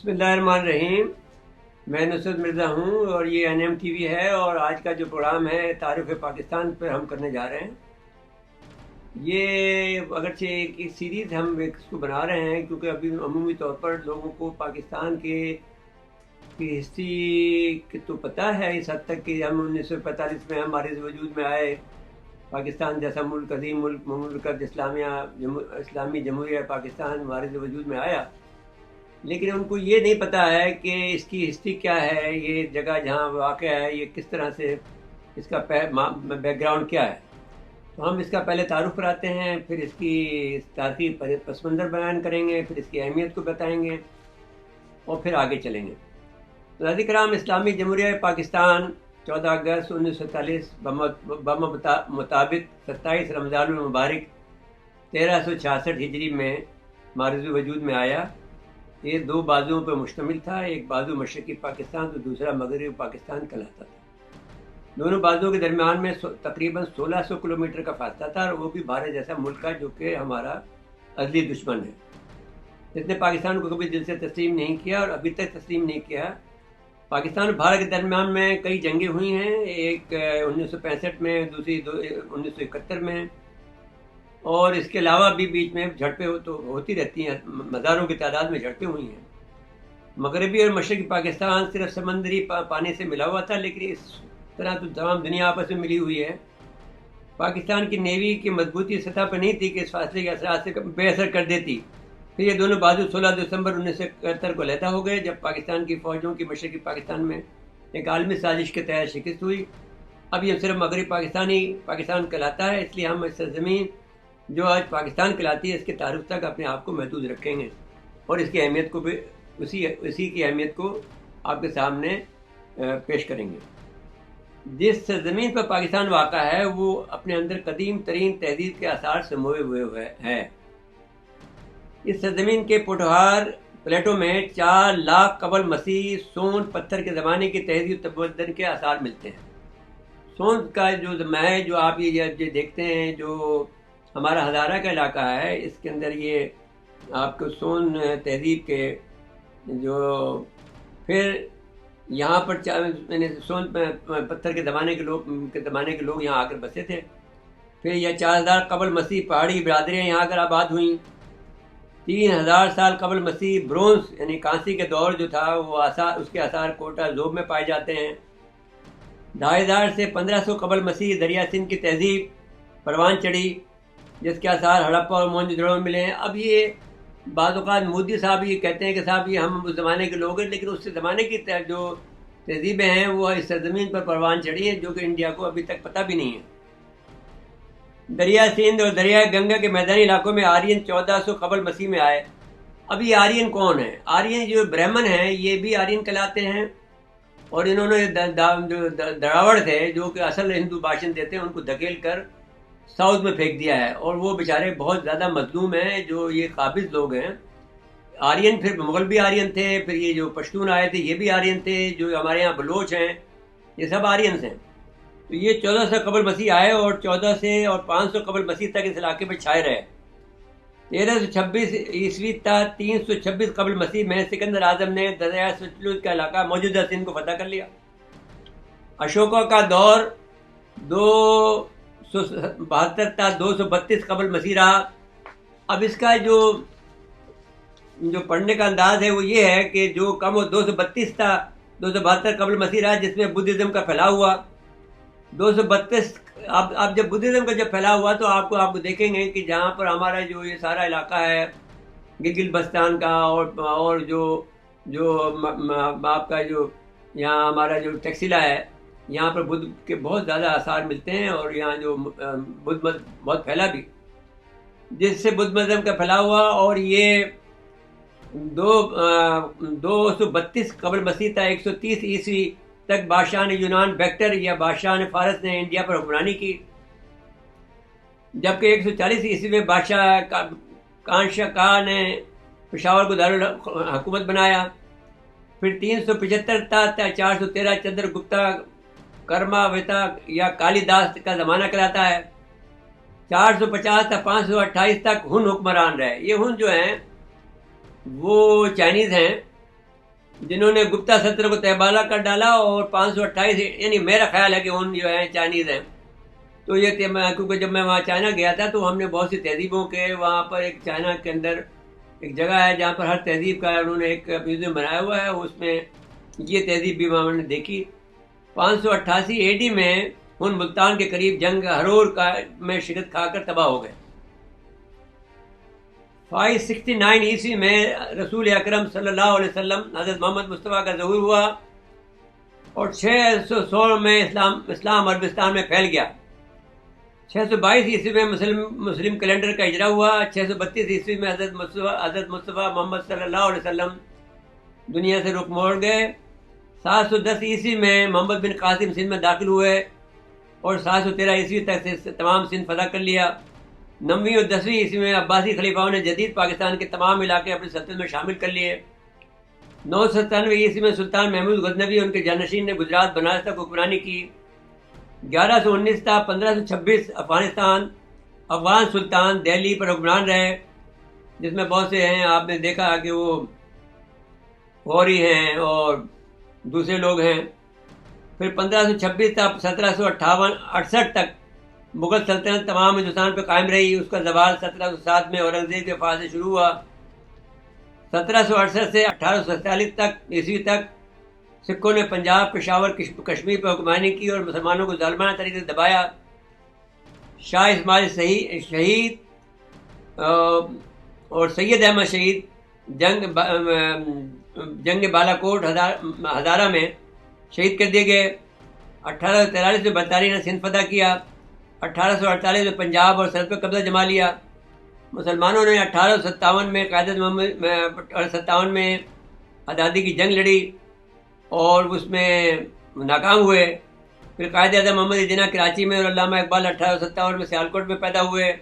بسم اللہ الرحمن الرحیم۔ میں نصرت مرزا ہوں اور یہ NM TV ہے، اور آج کا جو پروگرام ہے تعارف پاکستان پر ہم کرنے جا رہے ہیں۔ یہ اگرچہ ایک سیریز ہم اس کو بنا رہے ہیں کیونکہ ابھی عمومی طور پر لوگوں کو پاکستان کی ہسٹری تو پتہ ہے اس حد تک کہ ہم 1945 میں ہمارے وجود میں آئے، پاکستان جیسا ملک، عظیم ملک، مملکت اسلامی جمہوریہ پاکستان ہمارے وجود میں آیا، لیکن ان کو یہ نہیں پتہ ہے کہ اس کی ہسٹری کیا ہے، یہ جگہ جہاں واقع ہے یہ کس طرح سے، اس کا بیک گراؤنڈ کیا ہے۔ تو ہم اس کا پہلے تعارف کراتے ہیں، پھر اس کی تاریخی پس منظر بیان کریں گے، پھر اس کی اہمیت کو بتائیں گے اور پھر آگے چلیں گے۔ تو ناظرین کرام، اسلامی جمہوریہ پاکستان 14 اگست 1947 مطابق 27 رمضان المبارک 1366 ہجری میں معرض وجود میں آیا۔ یہ دو بازوؤں پر مشتمل تھا، ایک بازو مشرقی پاکستان تو دوسرا مغربی پاکستان کہلاتا تھا۔ دونوں بازوؤں کے درمیان میں تقریباً 1600 کلومیٹر کا فاصلہ تھا، اور وہ بھی بھارت جیسا ملک کا جو کہ ہمارا ازلی دشمن ہے، جس نے پاکستان کو کبھی دل سے تسلیم نہیں کیا اور ابھی تک تسلیم نہیں کیا۔ پاکستان اور بھارت کے درمیان میں کئی جنگیں ہوئی ہیں، ایک 1965 میں، دوسری 1971 میں، اور اس کے علاوہ بھی بیچ میں جھڑپیں تو ہوتی رہتی ہیں، ہزاروں کی تعداد میں جھڑپیں ہوئی ہیں۔ مغربی اور مشرقی پاکستان صرف سمندری پانی سے ملا ہوا تھا، لیکن اس طرح تو تمام دنیا آپس میں ملی ہوئی ہے۔ پاکستان کی نیوی کی مضبوطی سطح پر نہیں تھی کہ اس فاصلے کے اثرات سے بے اثر کر دیتی۔ پھر یہ دونوں بازو 16 دسمبر 1971 کو علیحدہ ہو گئے، جب پاکستان کی فوجوں کی مشرقی پاکستان میں ایک عالمی سازش کے تحت شکست ہوئی۔ اب یہ صرف مغربی پاکستان کہلاتا ہے، اس لیے ہم اس سرزمین جو آج پاکستان کہلاتی ہے اس کے تعارف تک اپنے آپ کو محدود رکھیں گے، اور اس کی اہمیت کو بھی اسی کی اہمیت کو آپ کے سامنے پیش کریں گے۔ جس سرزمین پر پاکستان واقع ہے وہ اپنے اندر قدیم ترین تہذیب کے آثار سموئے ہوئے ہے۔ اس سرزمین کے پٹھوار پلیٹوں میں 4 لاکھ قبل مسیح سون پتھر کے زمانے کی تہذیب تمدن کے آثار ملتے ہیں۔ سون کا جو ہے، جو آپ یہ دیکھتے ہیں، جو ہمارا ہزارہ کا علاقہ ہے، اس کے اندر یہ آپ کو سون تہذیب کے جو پھر یہاں پر سون پتھر کے زمانے کے لوگ یہاں آ کر بسے تھے۔ پھر یہ 4000 قبل مسیح پہاڑی برادریاں یہاں آ کر آباد ہوئیں۔ 3000 سال قبل مسیح برونز یعنی کانسی کے دور جو تھا وہ اس کے آثار کوٹا زوب میں پائے جاتے ہیں۔ 2500 سے 1500 قبل مسیح دریا سندھ کی تہذیب پروان چڑھی، جس کے آثار ہڑپا اور موہنجو-دڑو میں ملے ہیں۔ اب یہ بعض اوقات مودی صاحب یہ کہتے ہیں کہ صاحب یہ ہم اس زمانے کے لوگ ہیں، لیکن اس زمانے کی جو تہذیبیں ہیں وہ اس سرزمین پر پروان چڑھی ہیں، جو کہ انڈیا کو ابھی تک پتہ بھی نہیں ہے۔ دریا سندھ اور دریائے گنگا کے میدانی علاقوں میں آرین 1400 قبل مسیح میں آئے۔ اب یہ آرین کون ہے؟ آرین جو برہمن ہیں یہ بھی آرین کہلاتے ہیں، اور انہوں نے جو دراوڑ تھے جو کہ اصل ہندو باشندے تھے ان کو دھکیل کر ساؤتھ میں پھینک دیا ہے، اور وہ بیچارے بہت زیادہ مظلوم ہیں جو یہ قابض لوگ ہیں۔ آرین پھر مغل بھی آرین تھے، پھر یہ جو پشتون آئے تھے یہ بھی آرین تھے، جو ہمارے یہاں بلوچ ہیں یہ سب آرینز ہیں۔ تو یہ 1400 قبل مسیح آئے اور 1400 سے اور 500 قبل مسیح تک اس علاقے میں چھائے رہے۔ 1326 عیسوی تا 326 قبل مسیح میں سکندر اعظم نے دریائے ستلج کا علاقہ موجودہ سندھ کو فتح کر لیا۔ اشوکا کا دور 272 تا 232 قبل مسیح رہا۔ اب اس کا جو پڑھنے کا انداز ہے وہ یہ ہے کہ جو کم 232 تا 272 قبل مسیح رہا، جس میں بدھزم کا پھیلاؤ ہوا۔ 232 اب جب بدھزم کا پھیلاؤ ہوا تو آپ کو دیکھیں گے کہ جہاں پر ہمارا جو یہ سارا علاقہ ہے گلگت بلتستان کا، اور جو آپ کا جو یہاں ہمارا جو ٹیکسلا ہے، یہاں پر بدھ کے بہت زیادہ آثار ملتے ہیں، اور یہاں جو بدھ مت بہت پھیلا بھی، جس سے بدھ مذہب کا پھیلاؤ ہوا۔ اور یہ 232 قبل مسیح تا 130 عیسوی تک بادشاہ نے یونان بیکٹر یا بادشاہ نے فارس نے انڈیا پر حکمرانی کی، جبکہ 140 عیسوی میں بادشاہ کانشا نے پشاور کو دارالحکومت بنایا۔ پھر 375 تا 413 چندر گپتا کرما ویتا یا کالی داس کا زمانہ کہلاتا ہے۔ 450 تا 528 تک ہن حکمران رہے۔ یہ ہن جو ہیں وہ چائنیز ہیں، جنہوں نے گپتا سلطنت کو تہبالہ کر ڈالا، اور 528 یعنی میرا خیال ہے کہ ان جو ہیں چائنیز ہیں. تو یہ کیونکہ جب میں وہاں چائنا گیا تھا تو ہم نے بہت سی تہذیبوں کے وہاں پر ایک چائنا کے اندر ایک جگہ ہے جہاں پر ہر تہذیب کا انہوں نے ایک میوزیم بنایا ہوا ہے، اس میں یہ تہذیب بھی وہاں نے دیکھی. 588 AD میں ان ملتان کے قریب جنگ ہرور میں شرکت کھا کر تباہ ہو گئے. 569 عیسوی میں رسول اکرم صلی اللہ علیہ وسلم حضرت محمد مصطفیٰ کا ظہور ہوا، اور 616 میں اسلام عربستان میں پھیل گیا. 622 عیسوی میں مسلم کیلنڈر کا اجرا ہوا. 632 عیسوی میں حضرت مصطفیٰ محمد صلی اللہ علیہ وسلم دنیا سے رخ موڑ گئے. 710 عیسوی میں محمد بن قاسم سندھ میں داخل ہوئے اور 713 عیسوی تک سے تمام سندھ فتح کر لیا. 9ویں اور 10ویں عیسوی میں عباسی خلیفاؤں نے جدید پاکستان کے تمام علاقے اپنی سلطنت میں شامل کر لیے. 997 عیسوی میں سلطان محمود غزنوی اور ان کے جانشین نے گجرات بنارس تک حکمرانی کی. 1119 تا 1526 افغان سلطان دہلی پر حکمران رہے، جس میں بہت سے ہیں، آپ نے دیکھا کہ وہ غوری ہیں اور دوسرے لوگ ہیں. پھر 1526 تا 1768 تک مغل سلطنت تمام ہندوستان پہ قائم رہی. اس کا زوال 1707 میں اورنگزیب کے وفات سے شروع ہوا. 1768 سے 1847 تک عیسوی تک سکھوں نے پنجاب، پشاور، کشمیر پر حکمرانی کی اور مسلمانوں کو ظالمانہ طریقے سے دبایا. شاہ اسماعیل شہید اور سید احمد شہید جنگ بالا کوٹ ہزارہ میں شہید کر دیے گئے. 1843 میں برطانیہ نے سندھ فتح کیا. 1848 میں پنجاب اور سرحد پر قبضہ جما لیا. مسلمانوں نے 1857 میں قائد میں آزادی کی جنگ لڑی اور اس میں ناکام ہوئے. پھر قائد اعظم محمد جناح کراچی میں اور علامہ اقبال 1857 میں سیالکوٹ میں پیدا ہوئے.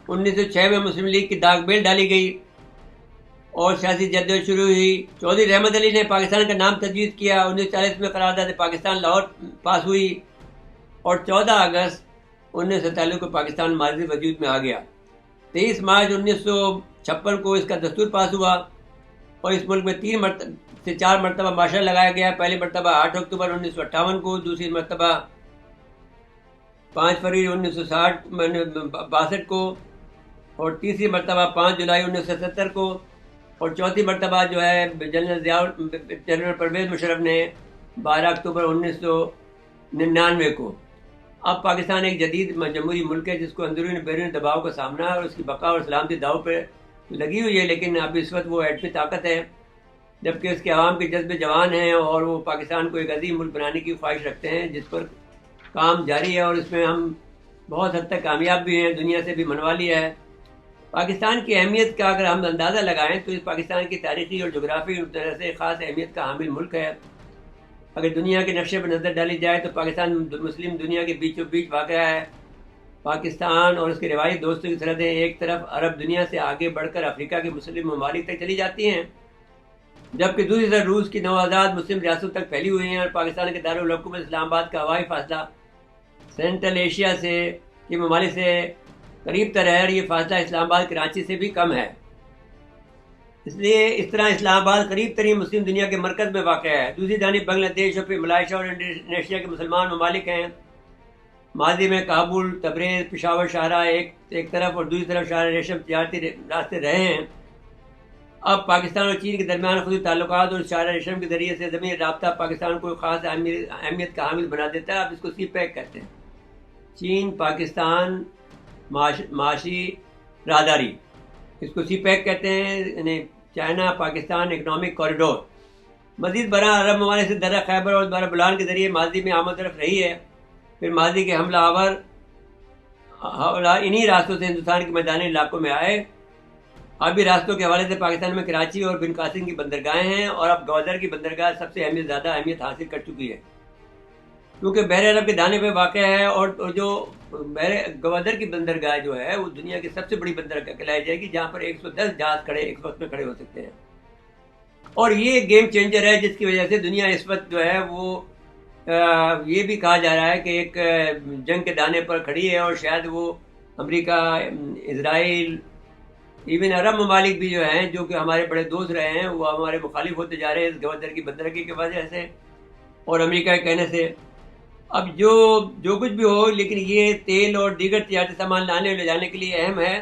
1906 میں مسلم لیگ کی داغ بیل ڈالی گئی اور سیاسی جدوجہد شروع ہوئی. چودھری رحمت علی نے پاکستان کا نام تجویز کیا. 1940 میں قرارداد پاکستان لاہور پاس ہوئی اور 14 اگست 1947 کو پاکستان ماضی وجود میں آ گیا. 23 مارچ 1956 کو اس کا دستور پاس ہوا اور اس ملک میں 3 سے 4 مرتبہ مارشل لگایا گیا. پہلی مرتبہ 8 اکتوبر 1958 کو، دوسری مرتبہ 5 فروری 1962 کو، اور تیسری مرتبہ 5 جولائی 1970 کو، اور چوتھی مرتبہ جو ہے جنرل پرویز مشرف نے 12 اکتوبر 1999 کو. اب پاکستان ایک جدید جمہوری ملک ہے جس کو اندرونی بیرونی دباؤ کا سامنا ہے اور اس کی بقا اور سلامتی داؤ پہ لگی ہوئی ہے، لیکن اب اس وقت وہ ایٹمی طاقت ہے، جبکہ اس کے عوام کے جذبے جوان ہیں اور وہ پاکستان کو ایک عظیم ملک بنانے کی خواہش رکھتے ہیں، جس پر کام جاری ہے اور اس میں ہم بہت حد تک کامیاب بھی ہیں، دنیا سے بھی منوا لیا ہے. پاکستان کی اہمیت کا اگر ہم اندازہ لگائیں تو اس پاکستان کی تاریخی اور جغرافی طرح سے خاص اہمیت کا حامل ملک ہے. اگر دنیا کے نقشے پر نظر ڈالی جائے تو پاکستان مسلم دنیا کے بیچوں بیچ واقع ہے. پاکستان اور اس کے روایتی دوستوں کی سرحدیں ایک طرف عرب دنیا سے آگے بڑھ کر افریقہ کے مسلم ممالک تک چلی جاتی ہیں، جبکہ دوسری طرف روس کی نوآزاد مسلم ریاستوں تک پھیلی ہوئی ہیں، اور پاکستان کے دارالحکومت اسلام آباد کا ہوائی فاصلہ سینٹرل ایشیا کے ممالک سے قریب تر ہے، اور یہ فاصلہ اسلام آباد کراچی سے بھی کم ہے. اس لیے اس طرح اسلام آباد قریب ترین مسلم دنیا کے مرکز میں واقع ہے. دوسری جانب بنگلہ دیش اور پھر ملائیشیا اور انڈونیشیا کے مسلمان ممالک ہیں. ماضی میں کابل، تبریز، پشاور شاہراہ ایک طرف اور دوسری طرف شاہراہ ریشم تجارتی راستے رہے ہیں. اب پاکستان اور چین کے درمیان خصوصی تعلقات اور شاہراہ ریشم کے ذریعے سے زمینی رابطہ پاکستان کو خاص اہمیت کا حامل بنا دیتا ہے. اب اس کو سی پیک کہتے ہیں، چین پاکستان معاشی راہداری، اس کو سی پیک کہتے ہیں، یعنی چائنا پاکستان اکنامک کوریڈور. مزید برآں عرب ممالک سے درہ خیبر اور درہ بلان کے ذریعے ماضی میں آمد رفت رہی ہے. پھر ماضی کے حملہ آور انہی راستوں سے ہندوستان کے میدانی علاقوں میں آئے. آبی راستوں کے حوالے سے پاکستان میں کراچی اور بن قاسم کی بندرگاہیں ہیں، اور اب گوادر کی بندرگاہ سب سے زیادہ اہمیت حاصل کر چکی ہے کیونکہ بحر عرب کے دانے پہ واقع ہے. اور جو گوادر کی بندرگاہ جو ہے وہ دنیا کی سب سے بڑی بندرگاہ کہلائی جائے گی، جہاں پر 110 جہاز ایک وقت میں کھڑے ہو سکتے ہیں. اور یہ گیم چینجر ہے جس کی وجہ سے دنیا اس وقت جو ہے وہ یہ بھی کہا جا رہا ہے کہ ایک جنگ کے دانے پر کھڑی ہے، اور شاید وہ امریکہ، اسرائیل ایون عرب ممالک بھی جو ہیں، جو کہ ہمارے بڑے دوست رہے ہیں، وہ ہمارے مخالف ہوتے جا رہے ہیں اس گوادر کی بدرگی کی وجہ سے اور امریکہ کے کہنے سے۔ اب جو کچھ بھی ہو، لیکن یہ تیل اور دیگر تجارتی سامان لانے اور لے جانے کے لیے اہم ہے۔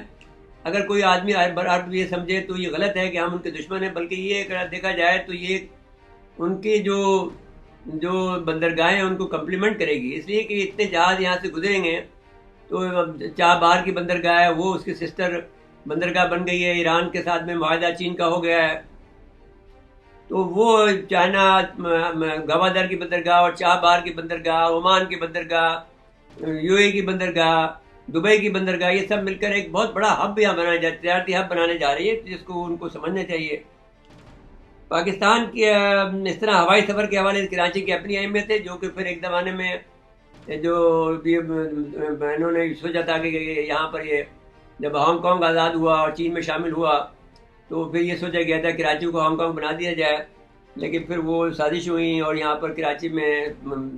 اگر کوئی آدمی عرب یہ سمجھے تو یہ غلط ہے کہ ہم ان کے دشمن ہیں، بلکہ یہ اگر دیکھا جائے تو یہ ان کی جو بندرگاہیں ہیں ان کو کمپلیمنٹ کرے گی، اس لیے کہ اتنے جہاز یہاں سے گزریں گے تو چابہار کی بندرگاہ ہے، وہ اس کی سسٹر بندرگاہ بن گئی ہے، ایران کے ساتھ میں معاہدہ چین کا ہو گیا ہے، تو وہ چائنا گوادر کی بندرگاہ اور چابہار کی بندرگاہ، عمان کی بندرگاہ، یو اے کی بندرگاہ، دبئی کی بندرگاہ، یہ سب مل کر ایک بہت بڑا ہب یہاں تجارتی ہب بنانے جا رہی ہے، جس کو ان کو سمجھنا چاہیے۔ پاکستان کی اس طرح ہوائی سفر کے حوالے سے کراچی کی اپنی اہمیت ہے، جو کہ پھر ایک زمانے میں جو انہوں نے سوچا تھا کہ یہاں پر یہ جب ہانگ کانگ آزاد ہوا اور چین میں شامل ہوا تو پھر یہ سوچا گیا تھا کراچی کو ہانگ کانگ بنا دیا جائے، لیکن پھر وہ سازش ہوئی اور یہاں پر کراچی میں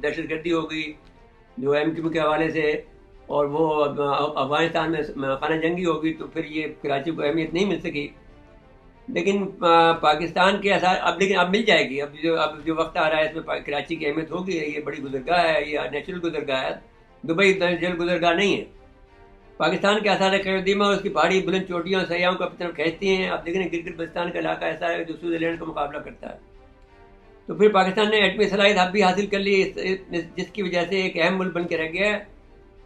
دہشت گردی ہو گئی جو ایم کیو کے حوالے سے، اور وہ افغانستان میں خانہ جنگی ہو گئی، تو پھر یہ کراچی کو اہمیت نہیں مل سکی۔ لیکن پاکستان کے اثار لیکن اب مل جائے گی، اب جو وقت آ رہا ہے اس میں کراچی کی اہمیت ہوگی، یہ بڑی گزرگاہ ہے، یہ نیچرل گزرگاہ ہے، دبئی نیچرل گزرگاہ نہیں ہے۔ پاکستان کے آثار قدیمہ اور اس کی پہاڑی بلند چوٹیاں سیاحوں کو اپنی طرف کھینچتی ہیں۔ اب دیکھیں گلگت بلتستان کا علاقہ ایسا ہے جو سوئٹزرلینڈ لینڈ کا مقابلہ کرتا ہے۔ تو پھر پاکستان نے ایٹمی صلاحیت اب بھی حاصل کر لی، جس کی وجہ سے ایک اہم ملک بن کے رہ گیا ہے۔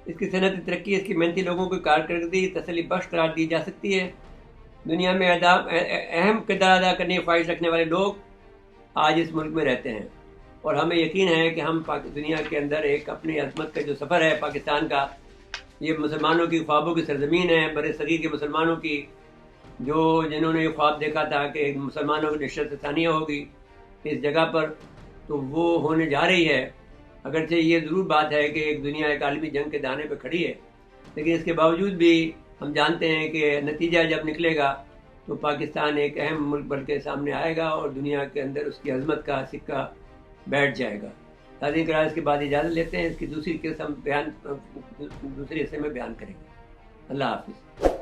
اس کی صنعتی ترقی، اس کی محنتی لوگوں کی کارکردگی تسلی بخش قرار دی جا سکتی ہے۔ دنیا میں اہم کردار ادا کرنے کی خواہش رکھنے والے لوگ آج اس ملک میں رہتے ہیں، اور ہمیں یقین ہے کہ ہم دنیا کے اندر ایک اپنی عظمت کا جو سفر ہے پاکستان کا، یہ مسلمانوں کی خوابوں کی سرزمین ہے، بر صغیر کے مسلمانوں کی، جنہوں نے یہ خواب دیکھا تھا کہ مسلمانوں کی نشست ثانیہ ہوگی اس جگہ پر، تو وہ ہونے جا رہی ہے۔ اگرچہ یہ ضرور بات ہے کہ ایک دنیا ایک عالمی جنگ کے دانے پہ کھڑی ہے، لیکن اس کے باوجود بھی ہم جانتے ہیں کہ نتیجہ جب نکلے گا تو پاکستان ایک اہم ملک بن کے سامنے آئے گا اور دنیا کے اندر اس کی عظمت کا سکہ بیٹھ جائے گا۔ تعظیم کرا اس کے بعد اجازت لیتے ہیں، اس کی دوسری قسم دوسرے حصے میں بیان کریں گے۔ اللہ حافظ۔